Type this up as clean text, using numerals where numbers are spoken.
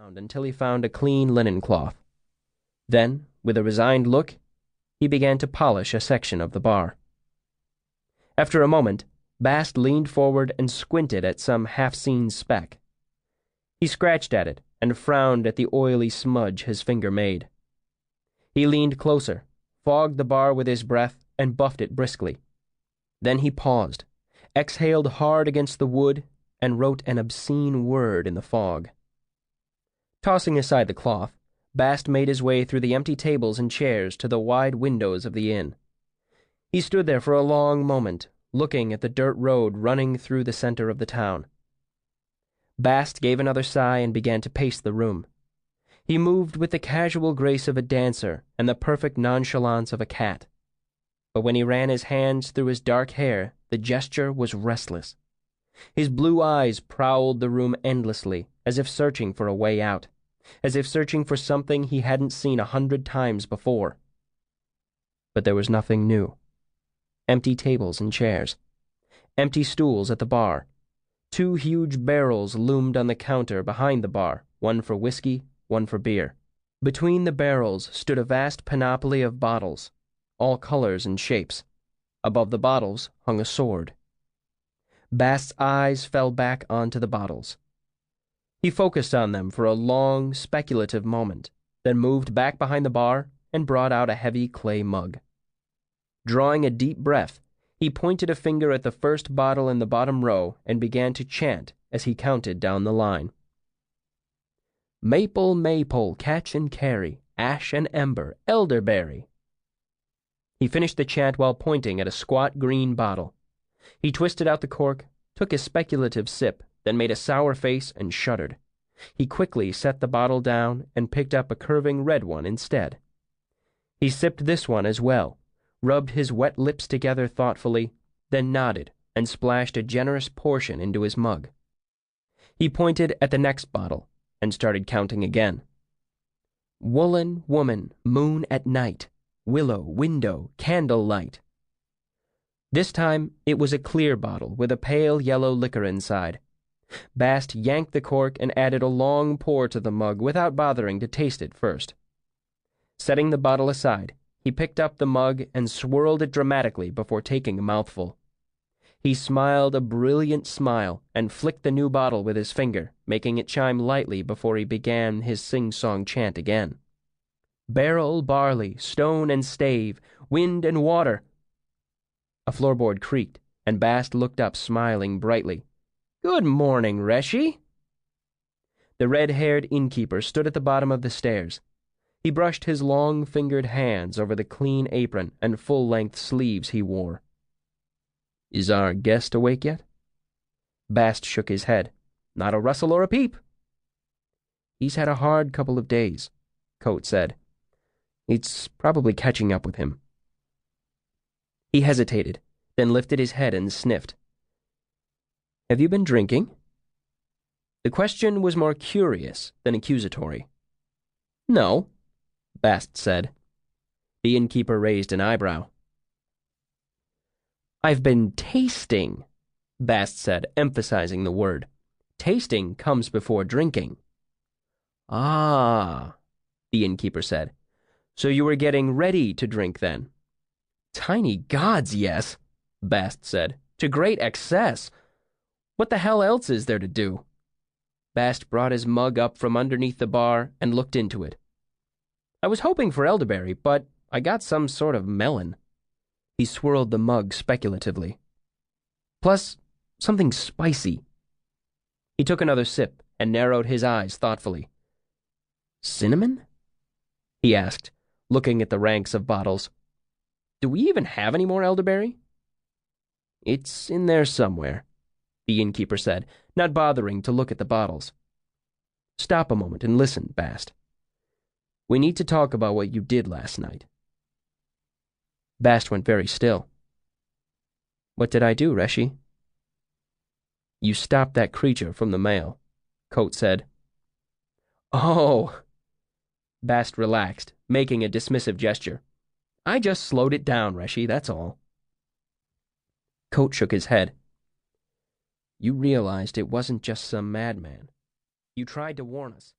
around until he found a clean linen cloth. Then, with a resigned look, he began to polish a section of the bar. After a moment, Bast leaned forward and squinted at some half-seen speck. He scratched at it and frowned at the oily smudge his finger made. He leaned closer, fogged the bar with his breath, and buffed it briskly. Then he paused, exhaled hard against the wood, and wrote an obscene word in the fog. Tossing aside the cloth, Bast made his way through the empty tables and chairs to the wide windows of the inn. He stood there for a long moment, looking at the dirt road running through the center of the town. Bast gave another sigh and began to pace the room. He moved with the casual grace of a dancer and the perfect nonchalance of a cat. But when he ran his hands through his dark hair, the gesture was restless. His blue eyes prowled the room endlessly, as if searching for a way out, as if searching for something he hadn't seen 100 times before. But there was nothing new. Empty tables and chairs. Empty stools at the bar. 2 huge barrels loomed on the counter behind the bar, one for whiskey, one for beer. Between the barrels stood a vast panoply of bottles, all colors and shapes. Above the bottles hung a sword. Bast's eyes fell back onto the bottles. He focused on them for a long, speculative moment, then moved back behind the bar and brought out a heavy clay mug. Drawing a deep breath, he pointed a finger at the first bottle in the bottom row and began to chant as he counted down the line. Maple, maypole, catch and carry, ash and ember, elderberry. He finished the chant while pointing at a squat green bottle. He twisted out the cork, took a speculative sip, then made a sour face and shuddered. He quickly set the bottle down and picked up a curving red one instead. He sipped this one as well, rubbed his wet lips together thoughtfully, then nodded and splashed a generous portion into his mug. He pointed at the next bottle and started counting again. Woolen woman, moon at night, willow, window, candle light. This time it was a clear bottle with a pale yellow liquor inside. Bast yanked the cork and added a long pour to the mug without bothering to taste it first. Setting the bottle aside, he picked up the mug and swirled it dramatically before taking a mouthful. He smiled a brilliant smile and flicked the new bottle with his finger, making it chime lightly before he began his sing-song chant again. Barrel, barley, stone and stave, wind and water. A floorboard creaked, and Bast looked up, smiling brightly. Good morning, Reshi. The red-haired innkeeper stood at the bottom of the stairs. He brushed his long-fingered hands over the clean apron and full-length sleeves he wore. Is our guest awake yet? Bast shook his head. Not a rustle or a peep. He's had a hard couple of days, Kvothe said. It's probably catching up with him. He hesitated, then lifted his head and sniffed. Have you been drinking? The question was more curious than accusatory. No, Bast said. The innkeeper raised an eyebrow. I've been tasting, Bast said, emphasizing the word. Tasting comes before drinking. Ah, the innkeeper said. So you were getting ready to drink then? Tiny gods, yes, Bast said. To great excess. What the hell else is there to do? Bast brought his mug up from underneath the bar and looked into it. I was hoping for elderberry, but I got some sort of melon. He swirled the mug speculatively. Plus, something spicy. He took another sip and narrowed his eyes thoughtfully. Cinnamon? He asked, looking at the ranks of bottles. Do we even have any more elderberry? It's in there somewhere, the innkeeper said, not bothering to look at the bottles. Stop a moment and listen, Bast. We need to talk about what you did last night. Bast went very still. What did I do, Reshi? You stopped that creature from the mail, Kvothe said. Oh! Bast relaxed, making a dismissive gesture. I just slowed it down, Reshi, that's all. Kvothe shook his head. You realized it wasn't just some madman. You tried to warn us.